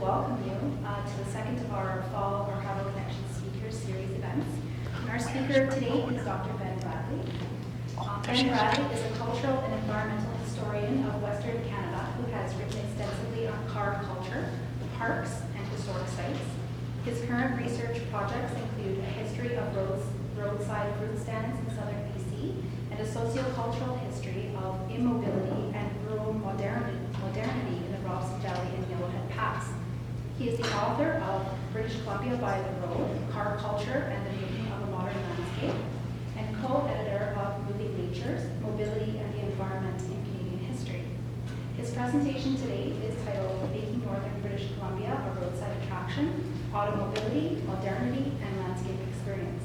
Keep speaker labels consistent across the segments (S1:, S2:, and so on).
S1: welcome you to the second of our Fall Archival Connection Speakers Series events. And our speaker today is Dr. Ben Bradley. Ben Bradley is a cultural and environmental historian of Western Canada who has written extensively on car culture, parks, and historic sites. His current research projects include a history of roadside fruit stands in southern BC and a sociocultural history of immobility and rural modernity in the Roadside Valley and Yellowhead Pass. He is the author of British Columbia by the Road, Car Culture and the Making of a Modern Landscape, and co-editor of Moving Natures, Mobility and the Environment in Canadian History. His presentation today is titled Making Northern British Columbia a Roadside Attraction, Automobility, Modernity, and Landscape Experience.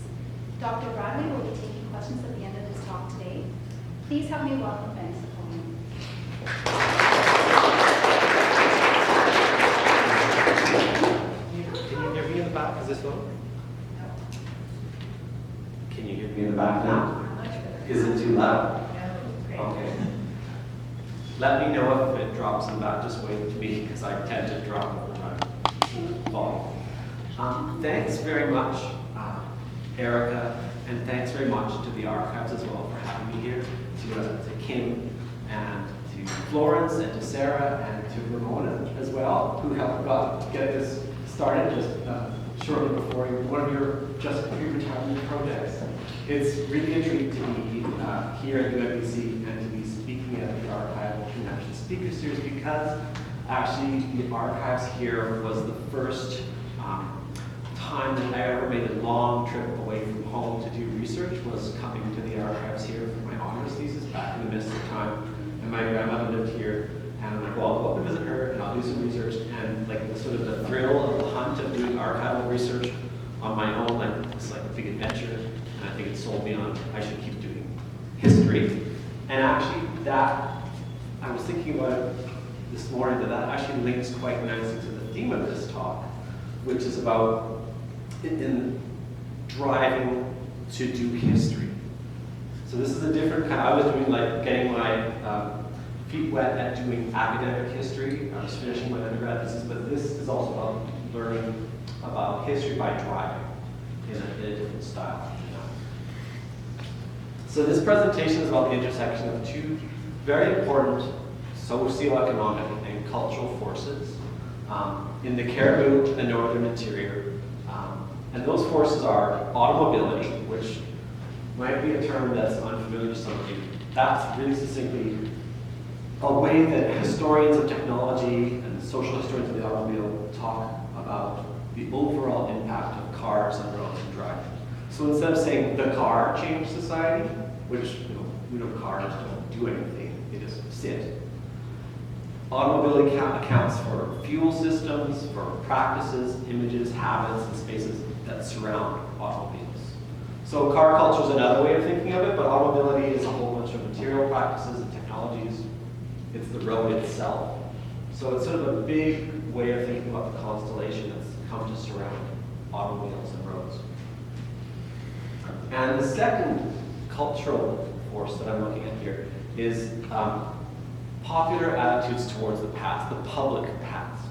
S1: Dr. Bradley will be taking questions at the end of his talk today. Please help me welcome Ben to the podium.
S2: Can you hear me in the back? Is this on? No. Can you hear me in the back now? Is it too loud? No. Okay. Let me know if it drops in the back. Just wait to me because I tend to drop over time. Thanks very much, Erica, and thanks very much to the archives as well for having me here, to Kim and to Florence and to Sarah and to Ramona as well, who helped get this started just shortly before one of your just pre-retirement projects. It's really a treat to be here at UNBC and to be speaking at the Archival Connection Speaker Series because actually the archives here was the first time that I ever made a long trip away from home to do research was coming to the archives here for my honors thesis back in the midst of time. And my grandmother lived here, and I'm like, well, I'll go up and visit her, and I'll do some research. And like the sort of the thrill of the hunt of doing archival research on my own, like it's like a big adventure. And I think it sold me on I should keep doing history. And actually, that I was thinking about it this morning that actually links quite nicely to the theme of this talk, which is about in driving to do history. So this is a different kind. I was doing like getting my feet wet at doing academic history. I was finishing my undergrad thesis, but this is also about learning about history by driving in a different style. So this presentation is about the intersection of two very important socioeconomic and cultural forces in the Cariboo, the northern interior. And those forces are automobility, which might be a term that's unfamiliar to some of you. That's really succinctly a way that historians of technology and social historians of the automobile talk about the overall impact of cars on roads and driving. So instead of saying the car changed society, which we know cars don't do anything, they just sit. Automobility accounts for fuel systems, for practices, images, habits, and spaces that surround automobiles. So car culture is another way of thinking of it, but automobility is a whole bunch of material practices and technologies. It's the road itself. So it's sort of a big way of thinking about the constellation that's come to surround automobiles and roads. And the second cultural force that I'm looking at here is popular attitudes towards the past, the public past.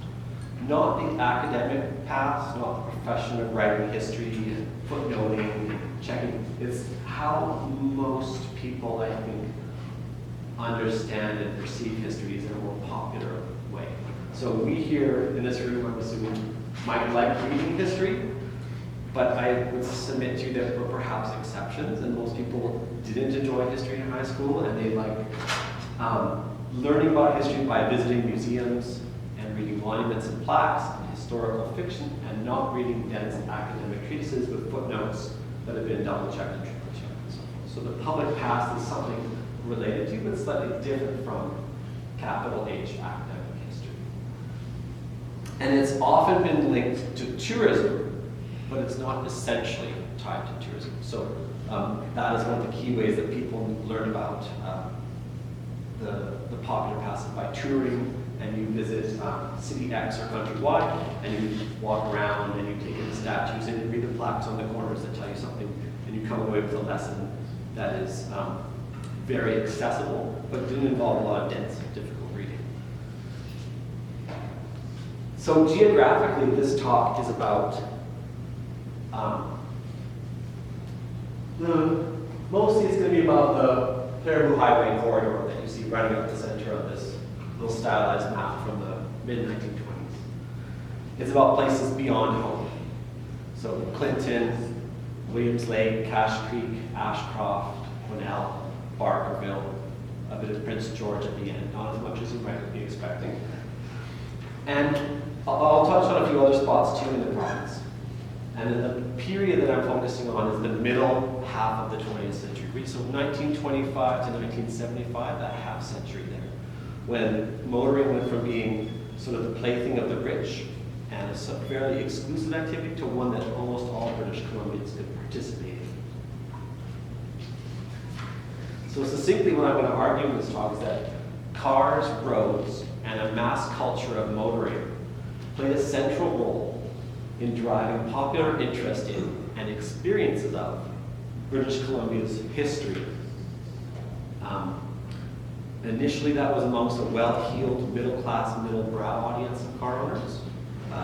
S2: Not the academic past, not the profession of writing history, and footnoting, and checking. It's how most people, I think, understand and perceive histories in a more popular way. So we here in this room, I'm assuming, might like reading history, but I would submit to you that there were perhaps exceptions, and most people didn't enjoy history in high school, and they like learning about history by visiting museums and reading monuments and plaques and historical fiction and not reading dense academic treatises with footnotes that have been double-checked and triple-checked and so forth. So the public past is something related to, but slightly different from capital H academic history. And it's often been linked to tourism, but it's not essentially tied to tourism. So that is one of the key ways that people learn about the popular past by touring, and you visit city X or country Y, and you walk around and you take in the statues and you read the plaques on the corners that tell you something, and you come away with a lesson that is very accessible, but didn't involve a lot of dense, difficult reading. So geographically, this talk is about mostly it's going to be about the Cariboo Highway corridor that you see running up the center of this little stylized map from the mid-1920s. It's about places beyond home. So Clinton, Williams Lake, Cache Creek, Ashcroft, Quesnel, Barkerville, a bit of Prince George at the end, not as much as you might be expecting. And I'll touch on a few other spots too in the province. And then the period that I'm focusing on is the middle half of the 20th century. So 1925 to 1975, that half century there, when motoring went from being sort of the plaything of the rich and a fairly exclusive activity to one that almost all British Columbians could participate in. So succinctly, what I'm going to argue in this talk is that cars, roads, and a mass culture of motoring played a central role in driving popular interest in and experiences of British Columbia's history. Initially, that was amongst a well-heeled, middle-class, middle-brow audience of car owners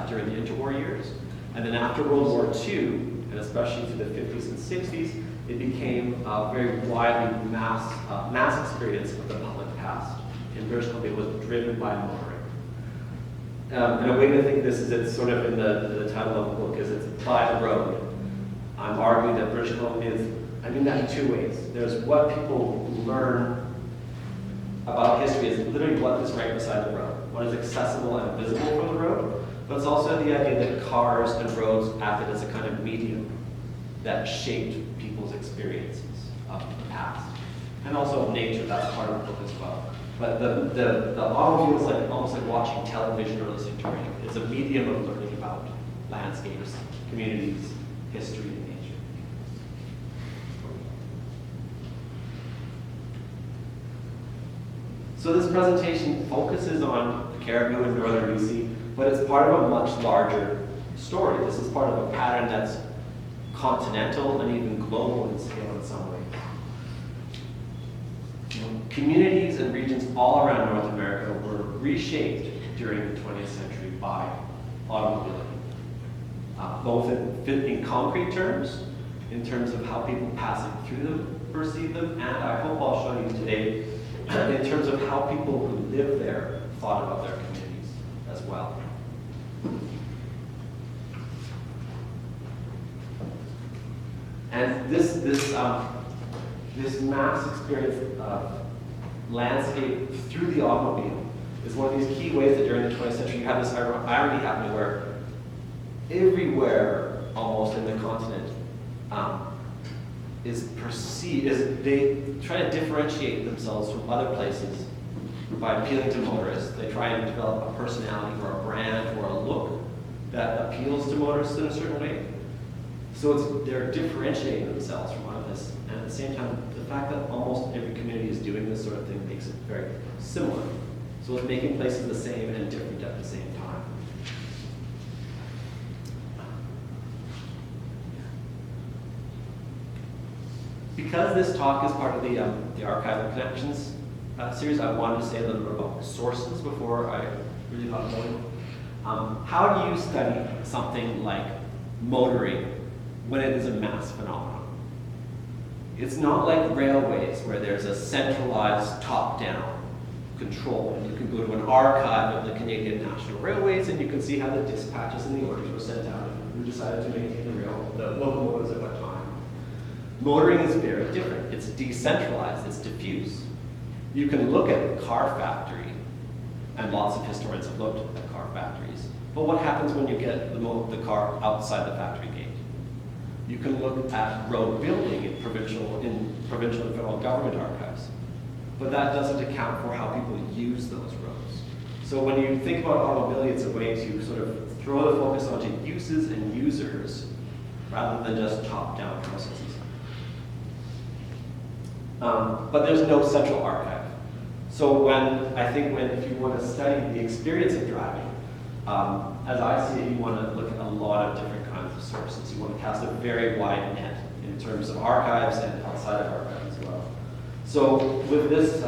S2: during the interwar years. And then after World War II, and especially through the 50s and 60s, it became a very widely mass experience of the public past. In British Columbia, it was driven by motoring. And a way to think of this is it's sort of in the title of the book is it's by the road. I'm arguing that British Columbia is, I mean that in two ways. There's what people learn about history is literally what is right beside the road, what is accessible and visible from the road, but it's also the idea that cars and roads acted as a kind of medium that shaped people's experiences of the past. And also of nature, that's part of the book as well. But the automobile is like almost like watching television or listening to radio. It's a medium of learning about landscapes, communities, history, and nature. So this presentation focuses on Cariboo in northern BC, but it's part of a much larger story. This is part of a pattern that's continental and even global in scale in some ways. Communities and regions all around North America were reshaped during the 20th century by automobility, both in concrete terms, in terms of how people passing through them perceive them, and I hope I'll show you today in terms of how people who live there thought about their communities as well. And this mass experience of landscape through the automobile is one of these key ways that during the 20th century you have this irony happening where everywhere almost in the continent is perceived, they try to differentiate themselves from other places by appealing to motorists. They try and develop a personality or a brand or a look that appeals to motorists in a certain way. So they're differentiating themselves from all of this. And at the same time, the fact that almost every community is doing this sort of thing makes it very similar. So it's making places the same and different at the same time. Because this talk is part of the Archival Connections series, I wanted to say a little bit about sources before I really got going. How do you study something like motoring when it is a mass phenomenon? It's not like railways where there's a centralized top-down control, and you can go to an archive of the Canadian National Railways and you can see how the dispatches and the orders were sent out and who decided to maintain the locomotives at what time. Motoring is very different. It's decentralized, it's diffuse. You can look at a car factory, and lots of historians have looked at car factories, but what happens when you get the car outside the factory gate? You can look at road building in provincial and federal government archives, but that doesn't account for how people use those roads. So when you think about automobility, it's a way to sort of throw the focus onto uses and users rather than just top-down processes. But there's no central archive. So if you want to study the experience of driving, as I see it, you want to look at a lot of different kinds of sources. You want to cast a very wide net in terms of archives and outside of archives as well. So with this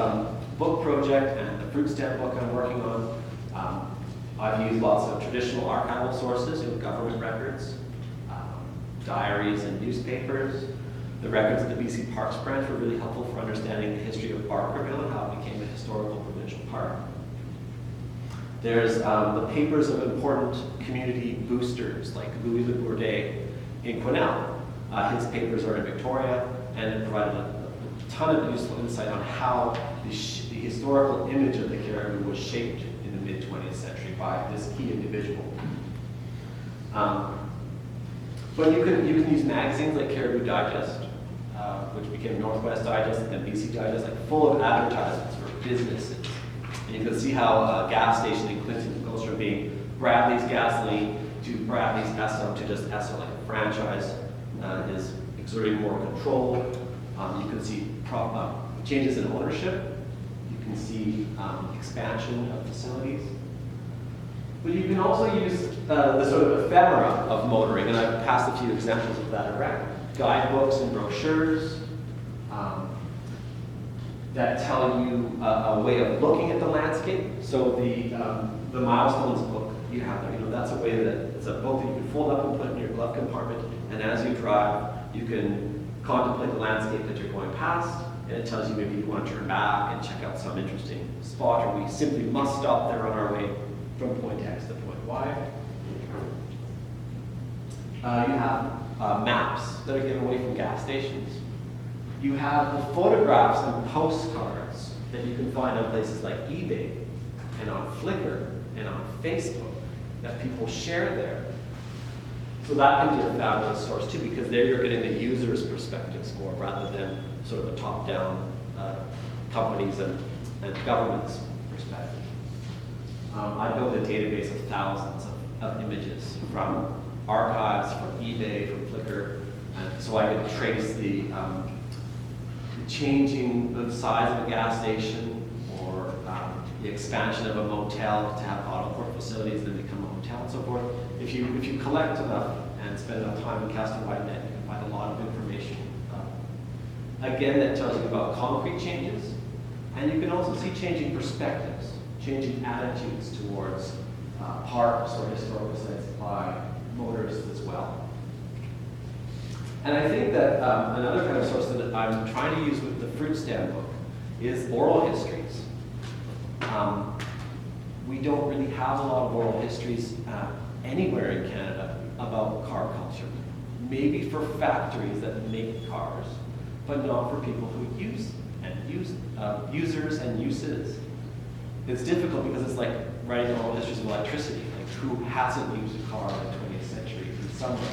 S2: book project and the fruit stamp book I'm working on, I've used lots of traditional archival sources, government records, diaries and newspapers. The records of the BC Parks Branch were really helpful for understanding the history of Barkerville and how it became a historical provincial park. There's the papers of important community boosters like Louis Le Bourdet in Quesnel. His papers are in Victoria, and it provided a ton of useful insight on how the historical image of the Cariboo was shaped in the mid-20th century by this key individual. But you can use magazines like Cariboo Digest, which became Northwest Digest and then BC Digest, like full of advertisements for businesses. And you can see how a gas station in Clinton goes from being Bradley's Gasoline to Bradley's Esso to just Esso, like a franchise is exerting more control. You can see changes in ownership. You can see expansion of facilities. But you can also use the sort of ephemera of motoring, and I've passed a few examples of that around. Guidebooks and brochures that tell you a way of looking at the landscape. So the Milestones book you have there, that's a way that it's a book that you can fold up and put in your glove compartment, and as you drive, you can contemplate the landscape that you're going past, and it tells you maybe you want to turn back and check out some interesting spot, or we simply must stop there on our way from point X to point Y. You have maps that are given away from gas stations. You have the photographs and postcards that you can find on places like eBay and on Flickr and on Facebook that people share there. So that can be a fabulous source too, because there you're getting the user's perspectives more rather than sort of a top-down companies and government's perspective. I built a database of thousands of images from archives, from eBay, from Flickr, and so I could trace the changing of the size of a gas station, or the expansion of a motel to have auto port facilities that become a hotel and so forth. If you collect enough and spend enough time and cast a wide net, you can find a lot of information. Again, that tells you about concrete changes, and you can also see changing perspectives, changing attitudes towards parks or historical sites by motorists as well. And I think that another kind of source that I'm trying to use with the fruit stand book is oral histories. We don't really have a lot of oral histories anywhere in Canada about car culture. Maybe for factories that make cars, but not for people who use users and uses. It's difficult because it's like writing oral histories of electricity. Like, who hasn't used a car in the 20th century in some way?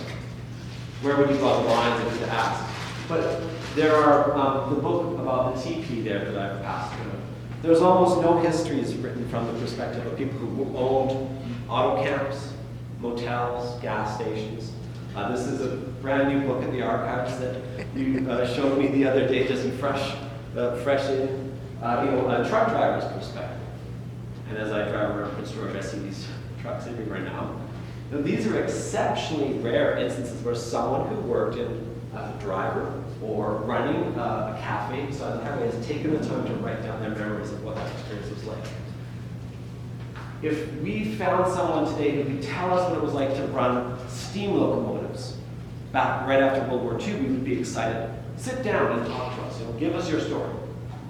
S2: Where would you draw the lines if you ask? But there are the book about the TP there that I've passed through. There's almost no histories written from the perspective of people who owned auto camps, motels, gas stations. This is a brand new book at the archives that you showed me the other day, just fresh in, a truck driver's perspective. And as I drive around Prince George, I see these trucks everywhere now. Now, these are exceptionally rare instances where someone who worked as a driver or running a cafe beside the highway has taken the time to write down their memories of what that experience was like. If we found someone today who could tell us what it was like to run steam locomotives back right after World War II, we would be excited. Sit down and talk to us. Give us your story.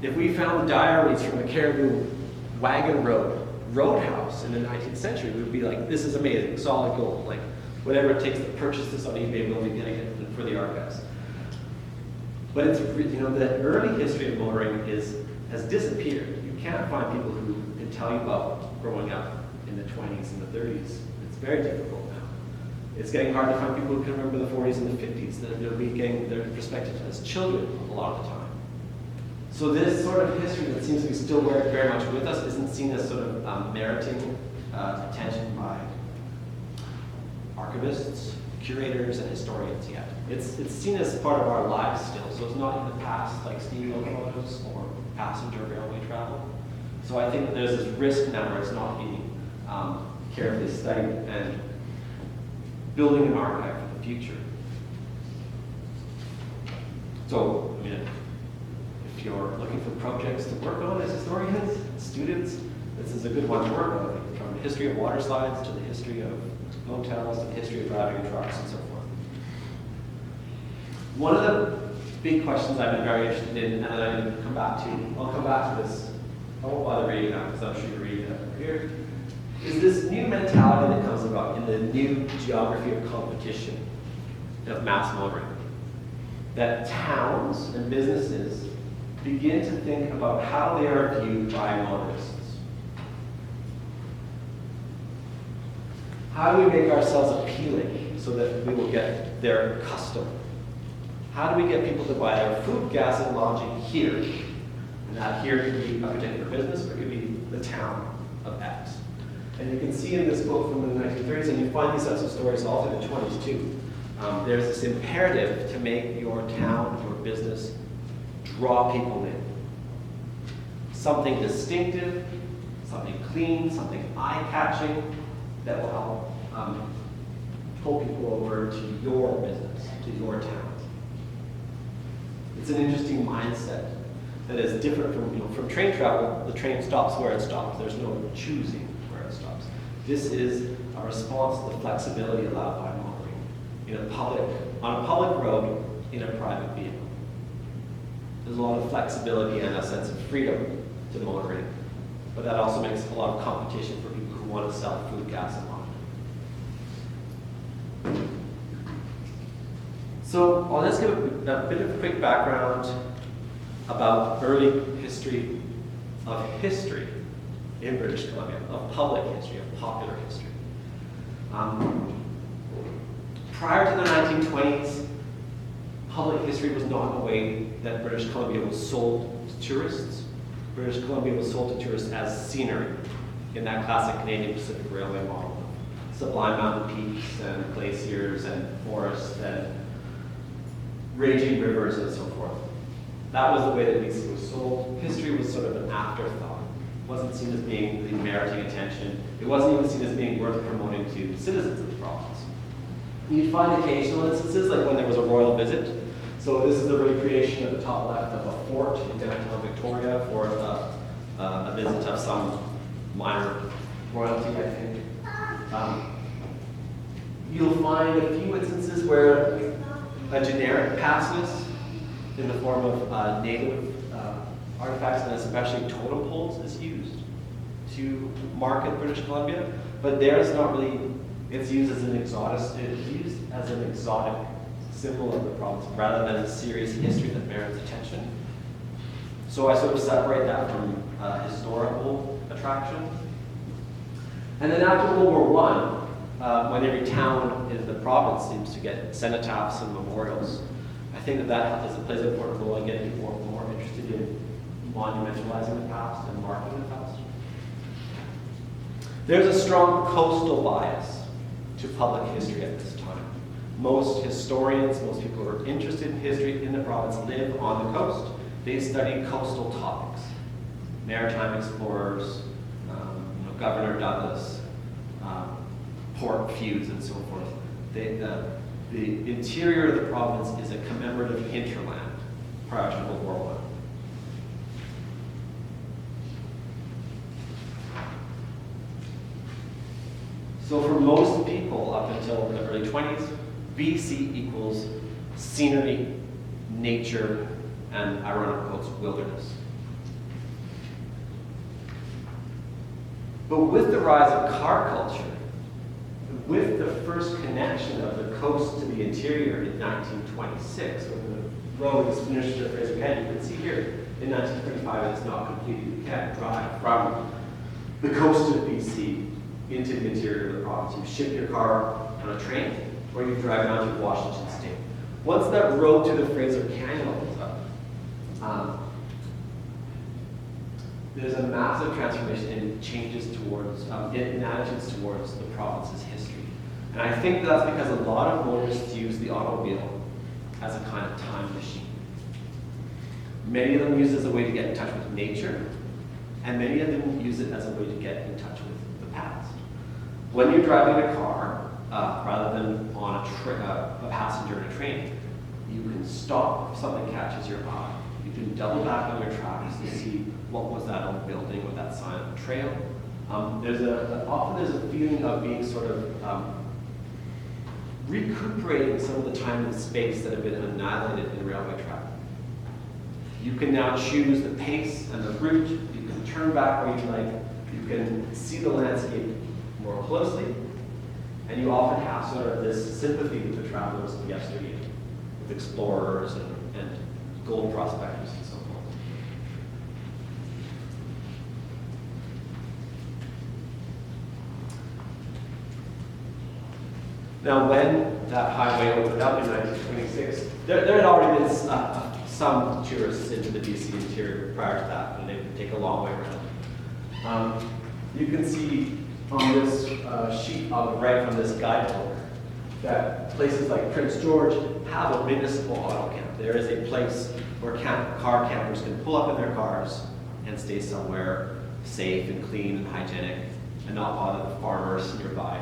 S2: If we found the diaries from the Cariboo Wagon Road Roadhouse in the 19th century, we would be like, this is amazing, solid gold. Like, whatever it takes to purchase this on eBay, we'll be getting it for the archives. But it's, the early history of motoring has disappeared. You can't find people who can tell you about growing up in the 20s and the 30s. It's very difficult now. It's getting hard to find people who can remember the 40s and the 50s. They'll be getting their perspectives as children a lot of the time. So this sort of history that seems to be still very much with us isn't seen as sort of meriting attention by archivists, curators, and historians yet. It's seen as part of our lives still, so it's not in the past like steam locomotives or passenger railway travel. So I think that there's this risk now where it's not being carefully studied and building an archive for the future. So, if you're looking for projects to work on as historians, students, this is a good one to work with, from the history of water slides to the history of motels to the history of driving trucks and so forth. One of the big questions I've been very interested in, and I'm going to come back to, I'll come back to this, I won't bother reading that because I'm sure you read that here, is this new mentality that comes about in the new geography of competition of mass motoring. That towns and businesses begin to think about how they are viewed by motorists. How do we make ourselves appealing so that we will get their custom? How do we get people to buy their food, gas, and lodging here? And that here could be a particular business, or it could be the town of X. And you can see in this book from the 1930s, and you find these sorts of stories all through the 20s too. There's this imperative to make your town, your business, draw people in. Something distinctive, something clean, something eye-catching that will help pull people over to your business, to your town. It's an interesting mindset that is different from, from train travel. The train stops where it stops. There's no choosing where it stops. This is a response to the flexibility allowed by motoring on a public road in a private vehicle. There's a lot of flexibility and a sense of freedom to motoring, but that also makes a lot of competition for people who want to sell food, gas, and lodging. So I'll just give a bit of a quick background about early history in British Columbia, of public history, of popular history. Prior to the 1920s, public history was not the way that British Columbia was sold to tourists. British Columbia was sold to tourists as scenery in that classic Canadian Pacific Railway model. Sublime mountain peaks and glaciers and forests and raging rivers and so forth. That was the way that BC was sold. History was sort of an afterthought. It wasn't seen as being really meriting attention. It wasn't even seen as being worth promoting to citizens of the province. You'd find occasional instances, like when there was a royal visit. So this is a recreation at the top left of a fort in downtown Victoria for a visit of some minor royalty, I think. You'll find a few instances where a generic passes in the form of native artifacts, and especially totem poles, is used to market British Columbia. But there it's not really. It's used as an exotic symbol of the province rather than a serious history that merits attention. So I sort of separate that from historical attraction. And then after World War I, when every town in the province seems to get cenotaphs and memorials, I think that plays an important role in getting people more interested in monumentalizing the past and marking the past. There's a strong coastal bias to public history at this time. Most historians, most people who are interested in history in the province live on the coast. They study coastal topics. Maritime explorers, Governor Douglas, port feuds, and so forth. The interior of the province is a commemorative hinterland prior to World War I. So for most people up until the early 20s, BC equals scenery, nature, and ironic quotes, wilderness. But with the rise of car culture, with the first connection of the coast to the interior in 1926, when the road is finished at Fraser Canyon, you can see here, in 1935 it's not completed. You can't drive from the coast of BC into the interior of the province. You ship your car on a train, or you drive down to Washington State. Once that road to the Fraser Canyon opens up, there's a massive transformation in changes towards, in attitudes towards the province's history. And I think that's because a lot of motorists use the automobile as a kind of time machine. Many of them use it as a way to get in touch with nature, and many of them use it as a way to get in touch with the past. When you're driving a car, rather than on a passenger in a train, you can stop if something catches your eye. You can double back on your tracks to see what was that old building with that sign on the trail. Often there's a feeling of being sort of recuperating some of the time and space that have been annihilated in railway travel. You can now choose the pace and the route. You can turn back where you like. You can see the landscape more closely. And you often have sort of this sympathy with the travelers of yesteryear, with explorers and gold prospectors and so forth. Now, when that highway opened up in 1926, there had already been some tourists into the BC interior prior to that, and they would take a long way around. You can see on this sheet on the right from this guidebook that places like Prince George have a municipal auto camp. There is a place where car campers can pull up in their cars and stay somewhere safe and clean and hygienic and not bother the farmers nearby.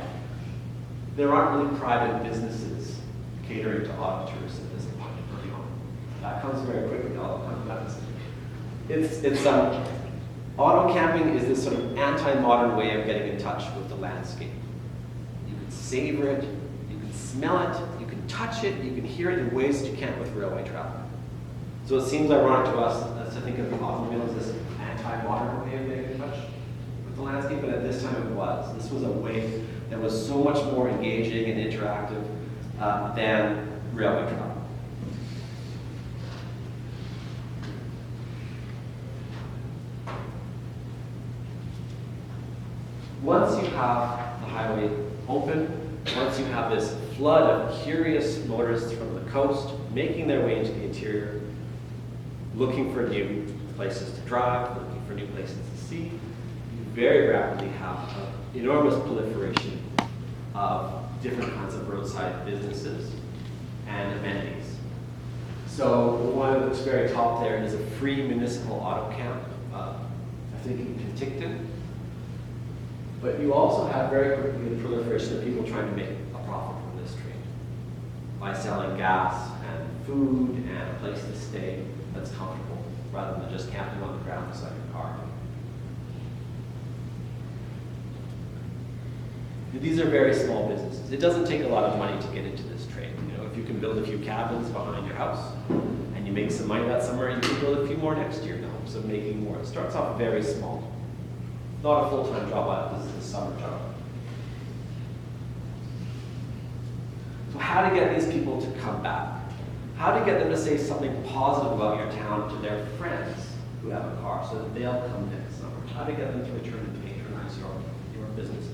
S2: There aren't really private businesses catering to auto tourists at this point early on. That comes very quickly. I'll come back to this. Auto camping is this sort of anti-modern way of getting in touch with the landscape. You can savor it, you can smell it, you can touch it, you can hear it in ways that you can't with railway travel. So it seems ironic to us to think of the automobile as this anti-modern way of getting in touch with the landscape, but at this time it was. This was a way that was so much more engaging and interactive than railway travel. Once you have the highway open, once you have this flood of curious motorists from the coast making their way into the interior, looking for new places to drive, looking for new places to see, you very rapidly have an enormous proliferation of different kinds of roadside businesses and amenities. So the one that's very top there is a free municipal auto camp, I think in Penticton. But you also have very quickly the proliferation of people trying to make a profit from this trade by selling gas and food and a place to stay that's comfortable rather than just camping on the ground beside your car. These are very small businesses. It doesn't take a lot of money to get into this trade. You know, if you can build a few cabins behind your house and you make some money that summer, you can build a few more next year in the hopes of making more. It starts off very small. Not a full-time job, this is a summer job. So how to get these people to come back? How to get them to say something positive about your town to their friends who have a car so that they'll come next summer? How to get them to return and patronize your business?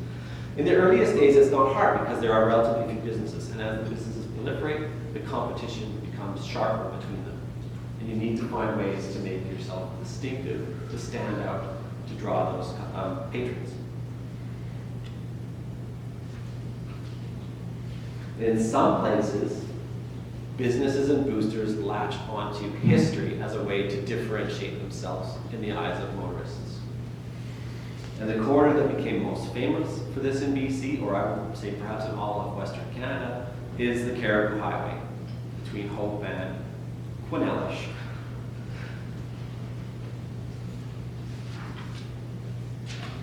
S2: In the earliest days, it's not hard because there are relatively few businesses, and as the businesses proliferate, the competition becomes sharper between them. And you need to find ways to make yourself distinctive, to stand out, to draw those patrons. In some places, businesses and boosters latch onto history as a way to differentiate themselves in the eyes of motorists. And the corridor that became most famous for this in BC, or I would say perhaps in all of Western Canada, is the Cariboo Highway between Hope and Quinellish.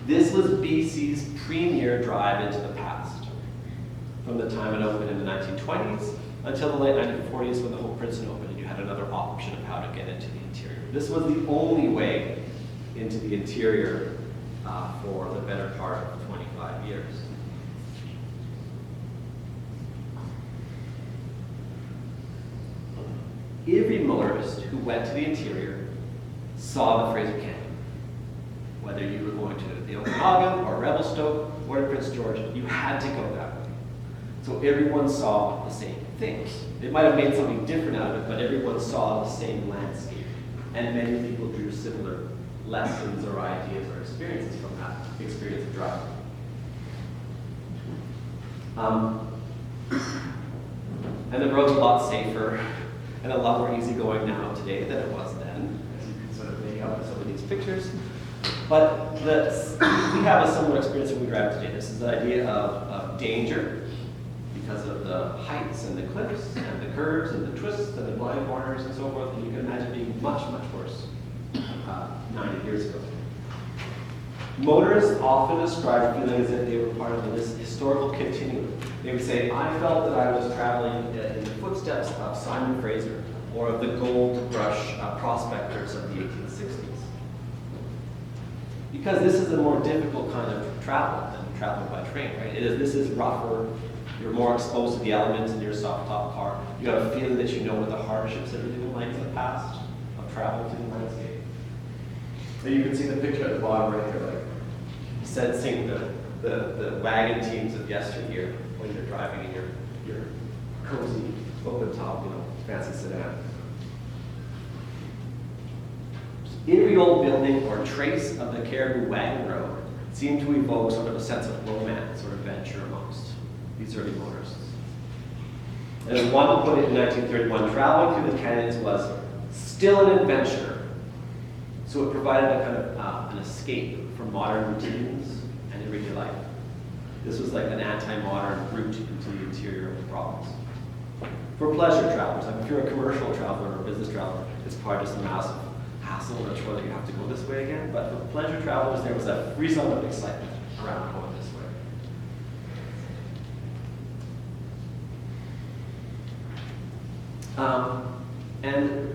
S2: This was BC's premier drive into the past, from the time it opened in the 1920s until the late 1940s when the Hope Princeton opened and you had another option of how to get into the interior. This was the only way into the interior for the better part of 25 years. Every motorist who went to the interior saw the Fraser Canyon. Whether you were going to the Okanagan or Revelstoke or to Prince George, you had to go that way. So everyone saw the same things. They might have made something different out of it, but everyone saw the same landscape. And many people drew similar lessons or ideas or experiences from that experience of driving. And the road's a lot safer and a lot more easygoing now today than it was then, as you can sort of make out with some of these pictures. But we have a similar experience when we drive today. This is the idea of danger because of the heights and the cliffs and the curves and the twists and the blind corners and so forth. And you can imagine being much, much worse 90 years ago. Motorists often describe feeling as if they were part of this historical continuum. They would say, I felt that I was traveling in the footsteps of Simon Fraser or of the gold rush prospectors of the 1860s. Because this is a more difficult kind of travel than traveling by train, right? This is rougher, you're more exposed to the elements in your soft top car. You have a feeling that you know what the hardships that are living like in the past of travel through the landscape. And you can see the picture at the bottom right here, like sensing the wagon teams of yesteryear when you're driving in your cozy, open top, fancy sedan. Every old building or trace of the Cariboo wagon road seemed to evoke sort of a sense of romance or adventure amongst these early motorists. And as one put it in 1931, traveling through the canyons was still an adventure. So it provided a kind of an escape from modern routines and everyday life. This was like an anti-modern route into the interior of the province. For pleasure travelers, like if you're a commercial traveler or a business traveler, it's probably just a massive hassle or a chore that you have to go this way again. But for pleasure travelers, there was a free zone of excitement around going this way. And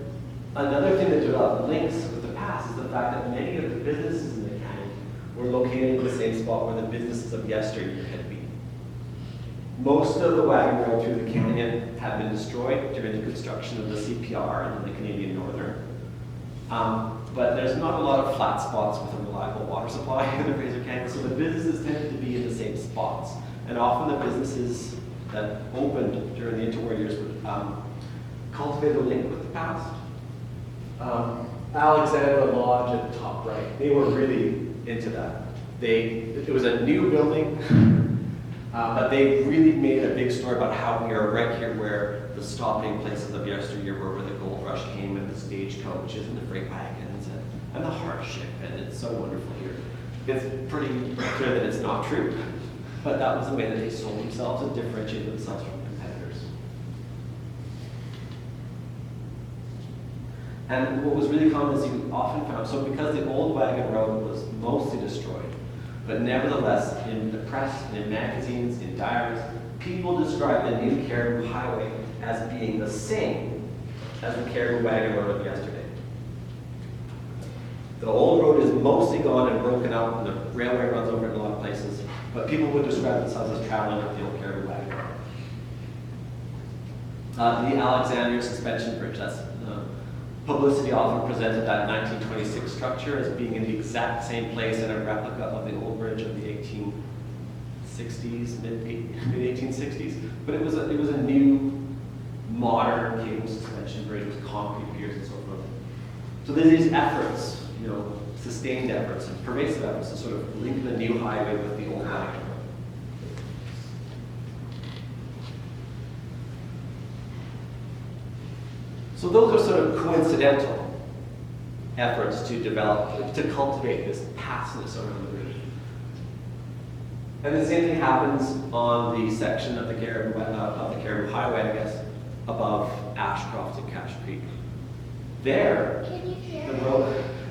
S2: another thing that developed links with the past is the fact that many of the businesses in the canyon were located in the same spot where the businesses of yesteryear had been. Most of the wagon road through the canyon had been destroyed during the construction of the CPR and the Canadian Northern. But there's not a lot of flat spots with a reliable water supply in the Fraser Canyon, so the businesses tended to be in the same spots. And often the businesses that opened during the interwar years would cultivate a link with the past. Alexandra Lodge at the top right, they were really into that. It was a new building, but they really made a big story about how we are right here where the stopping places of yesteryear were, where the gold rush came and the stagecoaches and the freight wagons and the hardship, and it's so wonderful here. It's pretty clear that it's not true, but that was the way that they sold themselves and differentiated themselves from competitors. And what was really common is you often found, so because the old wagon road was mostly destroyed, but nevertheless in the press, in magazines, in diaries, people described the new Cariboo Highway as being the same as the Cariboo wagon road of yesterday. The old road is mostly gone and broken up, and the railway runs over in a lot of places, but people would describe themselves as traveling up the old Cariboo wagon road. The Alexandria Suspension Bridge, that's publicity often presented that 1926 structure as being in the exact same place and a replica of the old bridge of the 1860s, mid-1860s. But it was a new, modern cable suspension bridge with concrete piers and so forth. So there's these efforts, sustained efforts and pervasive efforts to sort of link the new highway with the old highway. So those are sort of coincidental efforts to cultivate this pastness around the bridge. And the same thing happens on the section of the Cariboo Highway, I guess, above Ashcroft and Cache Creek. There,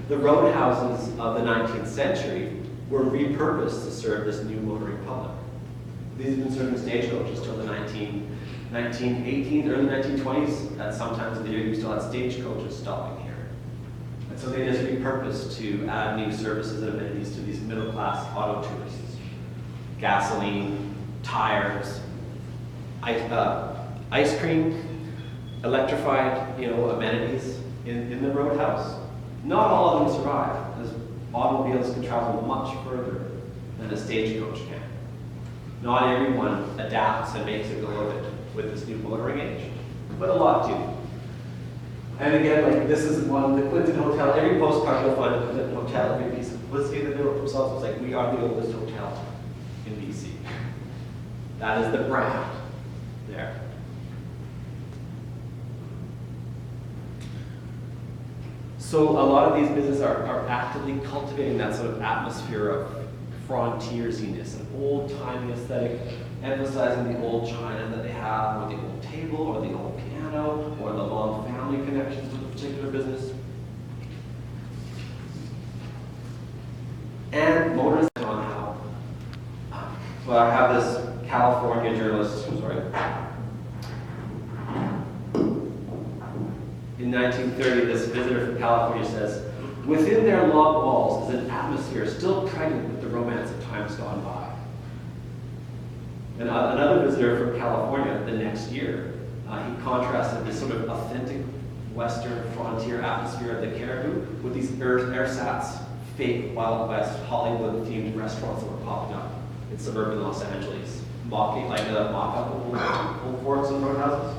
S2: the roadhouses of the 19th century were repurposed to serve this new motoring public. These have been serving stagecoaches till the 1918s, early 1920s, and sometimes in the year you still had stagecoaches stopping here. And so they just repurposed to add new services and amenities to these middle-class auto tourists. Gasoline, tires, ice cream, electrified, amenities in the roadhouse. Not all of them survive, as automobiles can travel much further than a stagecoach can. Not everyone adapts and makes a go of it with this new motoring age, but a lot do. And again, this is one, the Clinton Hotel, every postcard you'll find at the Clinton Hotel, every piece of publicity that they wrote themselves was like, we are the oldest hotel in BC. That is the brand there. So a lot of these businesses are actively cultivating that sort of atmosphere of frontiersiness, an old-timey aesthetic, emphasizing the old china that they have, or the old table, or the old piano, or the long family connections with a particular business. Well, I have this California journalist, sorry. In 1930, this visitor from California says, "Within their log walls is an atmosphere still pregnant with the romance of times gone by." And another visitor from California the next year, he contrasted this sort of authentic Western frontier atmosphere of the Cariboo with these ersatz, fake Wild West Hollywood-themed restaurants that were popping up in suburban Los Angeles, mocking like the mock-up of old forts and roadhouses.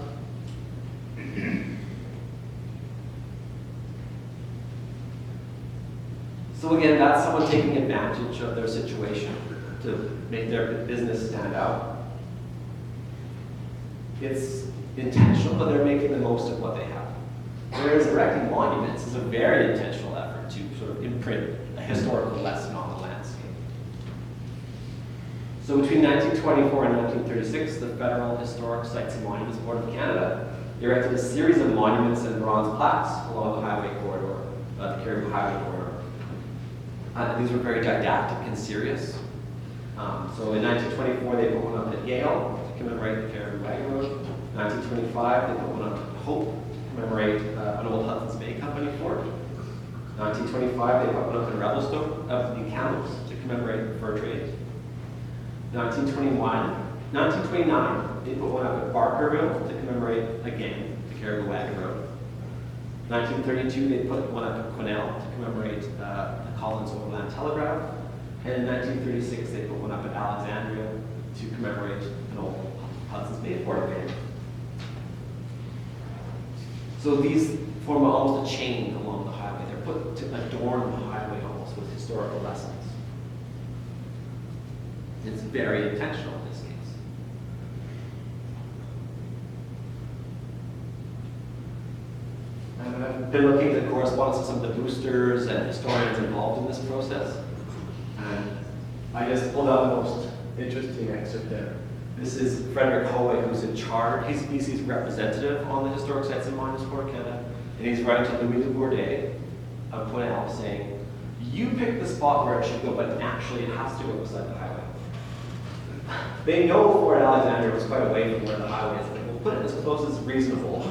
S2: So again, that's someone taking advantage of their situation to make their business stand out. It's intentional, but they're making the most of what they have. Whereas erecting monuments is a very intentional effort to sort of imprint a historical lesson on the landscape. So between 1924 and 1936, the Federal Historic Sites and Monuments Board of Canada erected a series of monuments and bronze plaques along the highway corridor, the Cariboo Highway corridor. These were very didactic and serious. So in 1924, they put one up at Yale to commemorate the Cariboo Wagon Road. 1925, they put one up at Hope to commemorate an old Hudson's Bay Company fort. 1925, they put one up in Revelstoke of the Camels to commemorate the fur trade. 1929, they put one up at Barkerville to commemorate, again, the Cariboo Wagon Road. 1932, they put one up at Quesnel to commemorate the Collins Overland Telegraph. And in 1936, they put one up at Alexandria to commemorate an old Hudson's Bay port band. So these form almost a chain along the highway. They're put to adorn the highway almost with historical lessons. It's very intentional in this case. And I've been looking at the correspondence of some of the boosters and historians involved in this process. And I just pulled out the most interesting excerpt there. This is Frederick Hoey, who's in charge. He's BC's representative on the Historic Sites and Monuments Board of Canada. And he's writing to Louis de Bourdet of Quesnel saying, "You picked the spot where it should go, but actually it has to go beside the highway." They know Fort Alexandria was quite away from where the highway is. We'll put it as close as reasonable,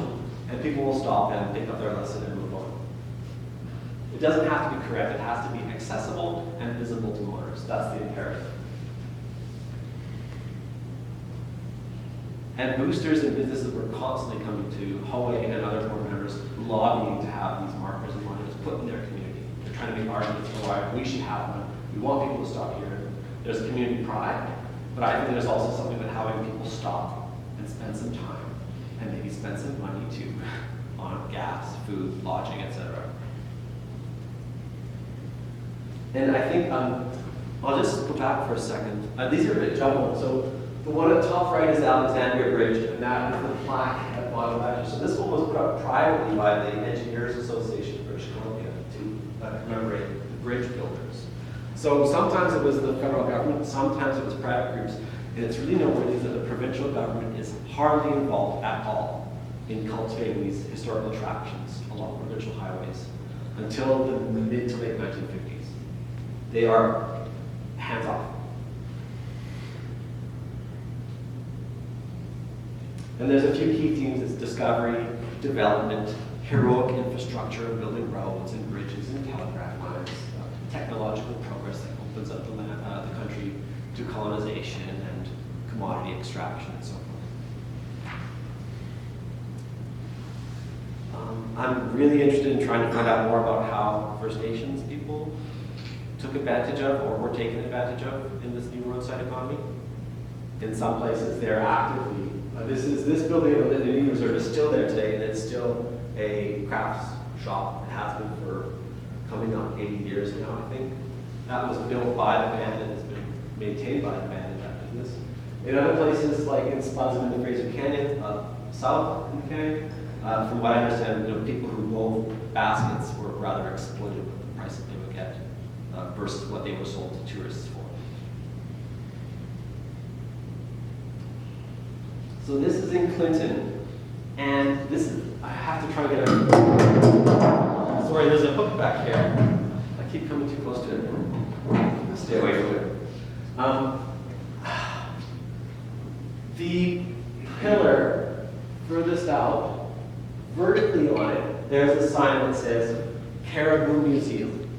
S2: and people will stop and pick up their lesson and move on. It doesn't have to be correct. It has to be accessible and visible to motorists. That's the imperative. And boosters and businesses were constantly coming to Hoey and other board members lobbying to have these markers and monuments put in their community. They're trying to make arguments for why we should have one. We want people to stop here. There's community pride, but I think there's also something about having people stop and spend some time and maybe spend some money too on gas, food, lodging, etc. And I think I'll just go back for a second. These are a bit jumbled. So the one at the top right is Alexandria Bridge, and that is the plaque at bottom left. So this one was put up privately by the Engineers Association of British Columbia to commemorate the bridge builders. So sometimes it was the federal government, sometimes it was private groups, and it's really noteworthy that the provincial government is hardly involved at all in cultivating these historical attractions along provincial highways until the mid to late 1950s. They are hands off. And there's a few key themes. It's discovery, development, heroic infrastructure, building roads and bridges and telegraph lines, technological progress that opens up the country to colonization and commodity extraction and so forth. I'm really interested in trying to find out more about how First Nations people took advantage of or were taken advantage of in this new roadside economy. In some places, they're actively. This building at the Indian Reserve is still there today, and it's still a crafts shop. It has been for coming on 80 years now, I think. That was built by the band and has been maintained by the band in that business. In other places, like in spots in the Fraser Canyon, south in the canyon, from what I understand, people who wove baskets were rather exploited with the price that they would get versus what they were sold to tourists for. So this is in Clinton, and this is, I have to try to get a, sorry, there's a hook back here. I keep coming too close to it. Stay away from it. there's a sign that says Cariboo Museum.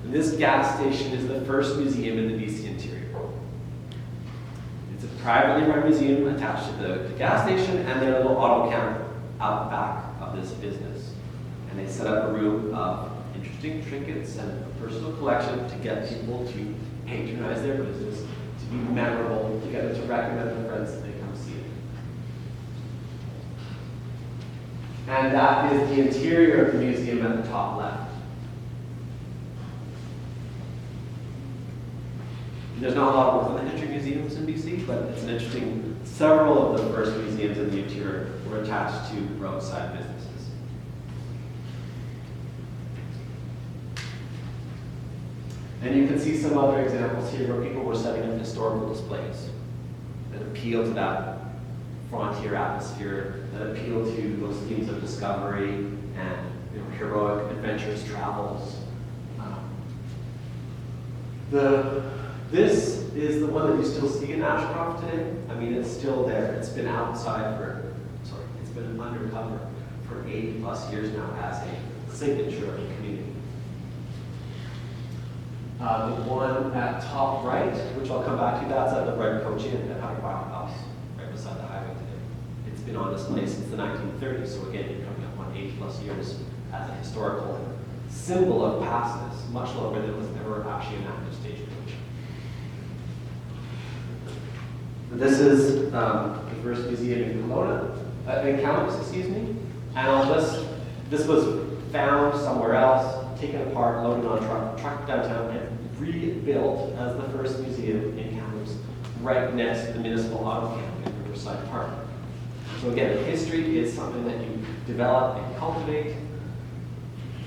S2: And this gas station is the first museum in the BC interior. It's a privately run museum attached to the gas station and their little auto counter out back of this business. And they set up a room of interesting trinkets and a personal collection to get people to patronize their business, to be memorable, to get them to recommend their friends that they come see it. And that is the interior of the museum at the top left. There's not a lot of work on the history museums in BC, but it's an interesting, several of the first museums in the interior were attached to roadside businesses. And you can see some other examples here where people were setting up historical displays that appeal to that frontier atmosphere, that appeal to those themes of discovery and heroic, adventurous travels. This is the one that you still see in Ashcroft today. I mean, it's still there. It's been outside it's been undercover for 80+ years now as a signature of the community. The one at top right, which I'll come back to, that's at the Red Coach Inn at High Park House, right beside the highway today. It's been on display since the 1930s, so again, you're coming up on 80+ years as a historical symbol of pastness, much longer than it was ever actually an active stagecoach. This is the first museum in Kamloops, excuse me. And this was found somewhere else, taken apart, loaded on a truck downtown, and rebuilt as the first museum in Kamloops, right next to the municipal auto camp in Riverside Park. So again, history is something that you develop and cultivate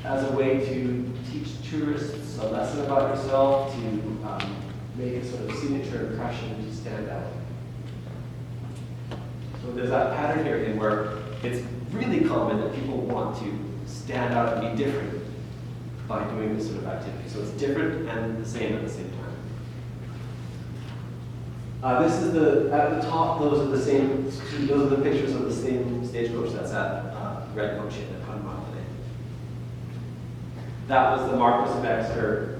S2: as a way to teach tourists a lesson about yourself, to make a sort of signature impression to stand out. So there's that pattern here in where it's really common that people want to stand out and be different by doing this sort of activity. So it's different and the same at the same time. This is at the top, those are the pictures of the same stagecoach that's at Red Coach Inn at Conmont today. That was the Marquis of Exeter.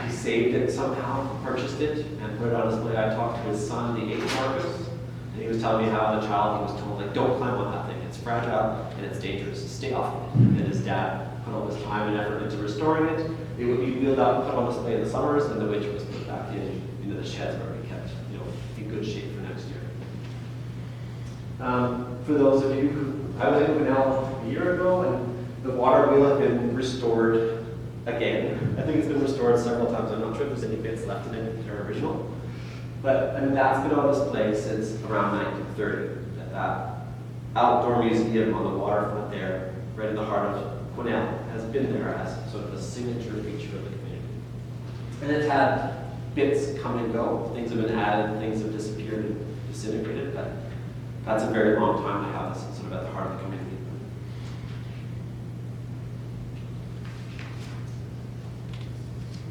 S2: He saved it somehow, purchased it, and put it on display. I talked to his son, the 8th Marquis, and he was telling me how the child, he was told, like, don't climb on that thing. It's fragile and it's dangerous. Stay off of it. And his dad put all this time and effort into restoring it. It would be wheeled out and put on display in the summers, and the winter was put back in. The sheds were already kept, in good shape for next year. For those of you who, I was in Quesnel a year ago, and the water wheel had been restored again. I think it's been restored several times. I'm not sure if there's any bits left in it that are original. But that's been on display since around 1930. That outdoor museum on the waterfront there, right in the heart of Quesnel, has been there as sort of a signature feature of the community. And it's had bits come and go. Things have been added, things have disappeared and disintegrated, but that's a very long time to have this sort of at the heart of the community.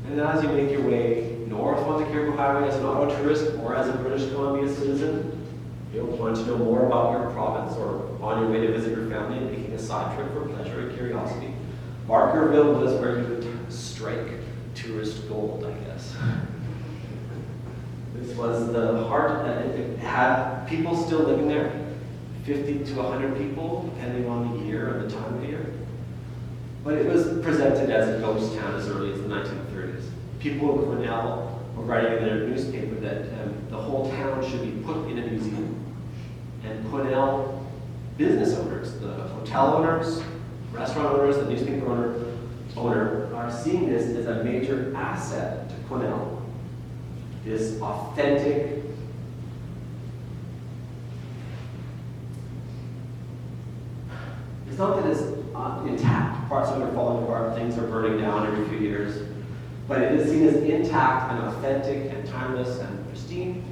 S2: And as you make your way north on the Cariboo Highway as an auto tourist or as a British Columbia citizen, you'll want to know more about your province or on your way to visit your family and making a side trip for pleasure and curiosity. Barkerville was where you would strike tourist gold, I guess. This was the heart, it had people still living there, 50 to 100 people, depending on the year and the time of year. But it was presented as a ghost town as early as the 1930s. People in Quesnel were writing in their newspaper that the whole town should be put in a museum. And Quesnel business owners, the hotel owners, restaurant owners, the newspaper owner are seeing this as a major asset to Quesnel. This authentic, it's not that it's intact, parts of it are falling apart, things are burning down every few years, but it is seen as intact and authentic and timeless and pristine.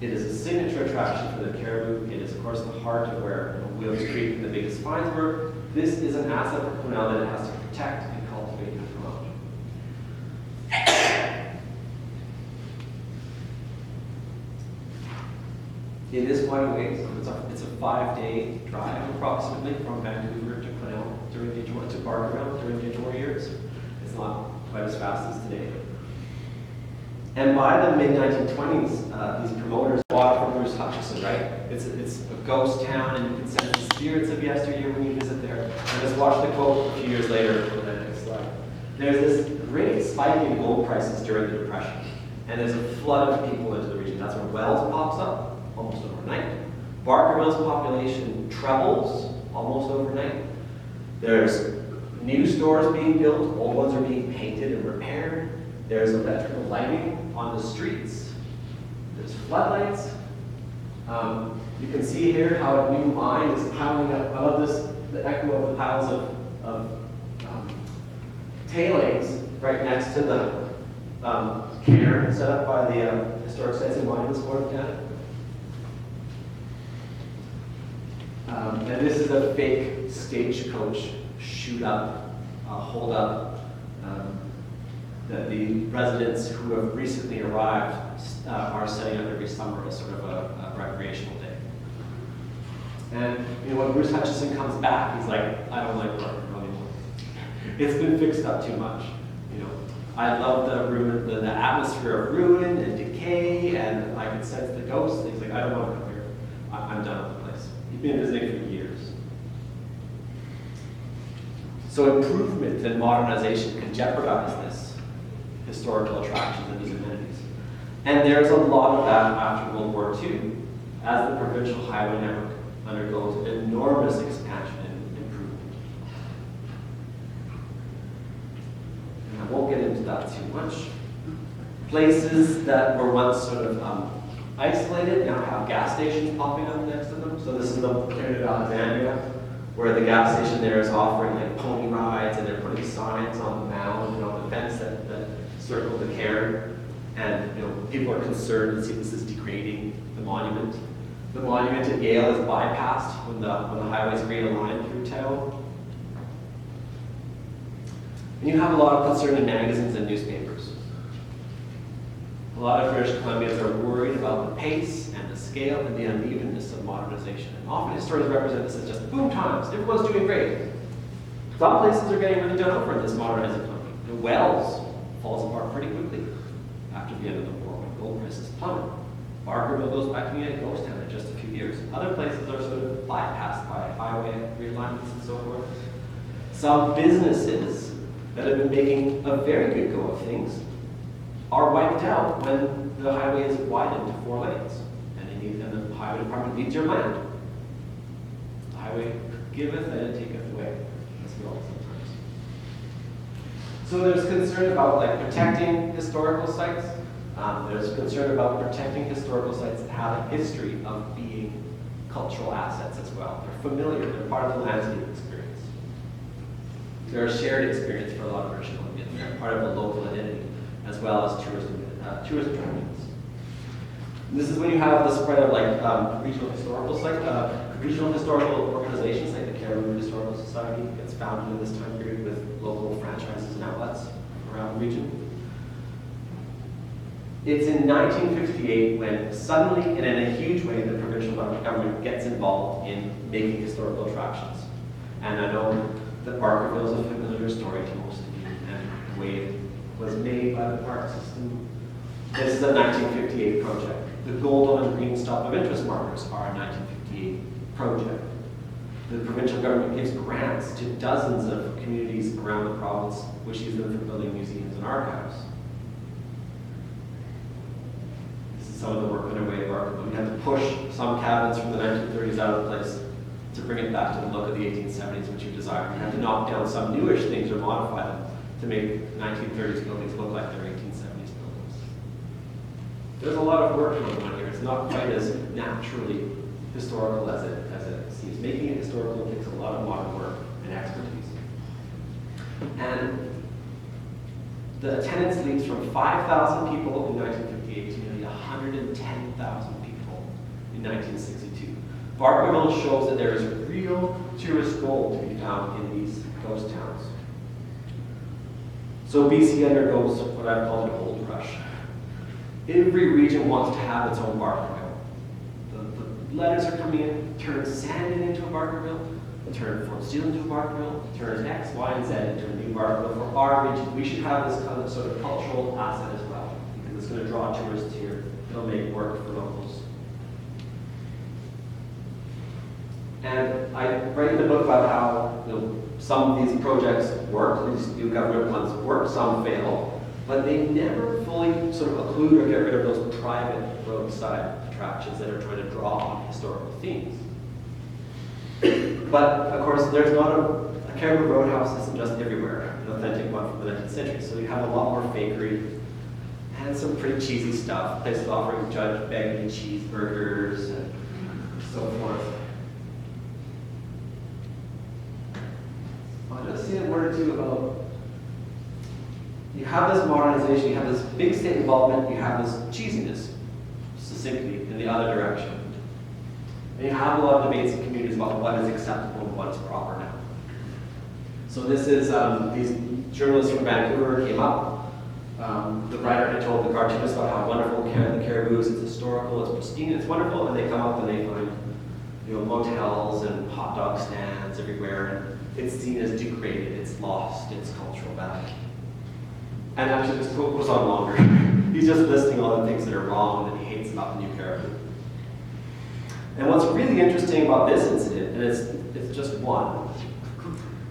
S2: It is a signature attraction for the Cariboo. It is, of course, the heart of where Williams Creek and the biggest finds were. This is an asset for Quesnel that it has to protect and cultivate and promote. It is quite a ways. It's a 5-day drive approximately from Vancouver to Quesnel during the to Barkerville during the tour years. It's not quite as fast as today. And by the mid-1920s, these promoters bought it from Bruce Hutchison, right? It's a ghost town, and you can sense the spirits of yesteryear when you visit there. And just watch the quote a few years later for the next slide. There's this great spike in gold prices during the Depression, and there's a flood of people into the region. That's where Wells pops up, almost overnight. Barkerville's population trebles almost overnight. There's new stores being built, old ones are being painted and repaired. There's electrical lighting on the streets. There's floodlights. You can see here how a new mine is piling up. I love this, the echo of the piles of tailings right next to the cairn set up by the Historic Sites and Monuments Board of Canada. And this is a fake stagecoach shoot up, hold up, that the residents who have recently arrived are setting up every summer as sort of a recreational day. And when Bruce Hutchison comes back, he's like, I don't like Barkerville anymore. It's been fixed up too much. I love the atmosphere of ruin and decay, and I can sense the ghosts. And he's like, I don't want to come here. I'm done with the place. He's been visiting for years. So improvement and modernization can jeopardize this historical attractions and these amenities. And there's a lot of that after World War II, as the provincial highway network undergoes enormous expansion and improvement. And I won't get into that too much. Places that were once sort of isolated now have gas stations popping up next to them. So this is the area of Alexandria, where the gas station there is offering like pony rides, and they're putting signs on the mound and on the fence that circle the cairn. And people are concerned and see this is degrading the monument. The monument at Yale is bypassed when the highways realign through town. And you have a lot of concern in magazines and newspapers. A lot of British Columbians are worried about the pace and the scale and the unevenness of modernization. And often historians represent this as just boom times, everyone's doing great. Some places are getting really done over in this modernizing economy. The Wells falls apart pretty quickly after the end of the war when gold prices plummet. Barkerville goes back to being a ghost town in just a few years. Other places are sort of bypassed by highway realignments and so forth. Some businesses that have been making a very good go of things are wiped out when the highway is widened to 4 lanes, and the highway department needs your land. The highway giveth and it taketh away, as we all sometimes. So there's concern about protecting historical sites. There's concern about protecting historical sites that have a history of being cultural assets as well. They're familiar, they're part of the landscape experience. They're a shared experience for a lot of British Columbians. They're part of a local identity, as well as tourist attractions. This is when you have the spread of regional historical regional historical organizations like the Cariboo Historical Society gets founded in this time period with local franchises and outlets around the region. It's in 1958 when suddenly and in a huge way the provincial government gets involved in making historical attractions. And I know that Barkerville is a familiar story to most of you, and the way it was made by the park system. This is a 1958 project. The gold on green stop of interest markers are a 1958 project. The provincial government gives grants to dozens of communities around the province, which use them for building museums and archives. This is some of the work underway at Barkerville. We had to push some cabins from the 1930s out of place to bring it back to the look of the 1870s, which you desire. We had to knock down some newish things or modify them to make 1930s buildings look like their 1870s buildings. There's a lot of work going on here. It's not quite as naturally historical as it seems. Making it historical takes a lot of modern work and expertise. And the attendance leaps from 5,000 people in 1958 to nearly 110,000 people in 1962. Barkerville shows that there is real tourist gold to be found in these ghost towns. So BC undergoes what I've called an gold rush. Every region wants to have its own Barkerville. The letters are coming in, turn sand into a bark reel, turn form steel into a bark reel, turn X, Y, and Z into a new bark reel. For our region, we should have this kind of sort of cultural asset as well, because it's going to draw tourists here. It'll make work for locals. And I write in the book about how some of these projects work, these new government ones work, some fail, but they never fully sort of occlude or get rid of those private roadside attractions that are trying to draw on historical themes. But of course, there's not a Cariboo Roadhouse isn't just everywhere, an authentic one from the 19th century. So you have a lot more fakery and some pretty cheesy stuff. Places offering Judge Baggy cheeseburgers and so forth. I'll just say a word or two about, you have this modernization, you have this big state involvement, you have this cheesiness, succinctly, in the other direction. And you have a lot of debates in communities about what is acceptable and what is proper now. So this is, these journalists from Vancouver came up. The writer had told the cartoonist about how wonderful the Cariboo is. It's historical, it's pristine, it's wonderful. And they come up and they find, motels and hot dog stands everywhere. And it's seen as degraded, it's lost its cultural value. And actually, this quote goes on longer. He's just listing all the things that are wrong that he hates about the new Cariboo. And what's really interesting about this incident, and it's just one,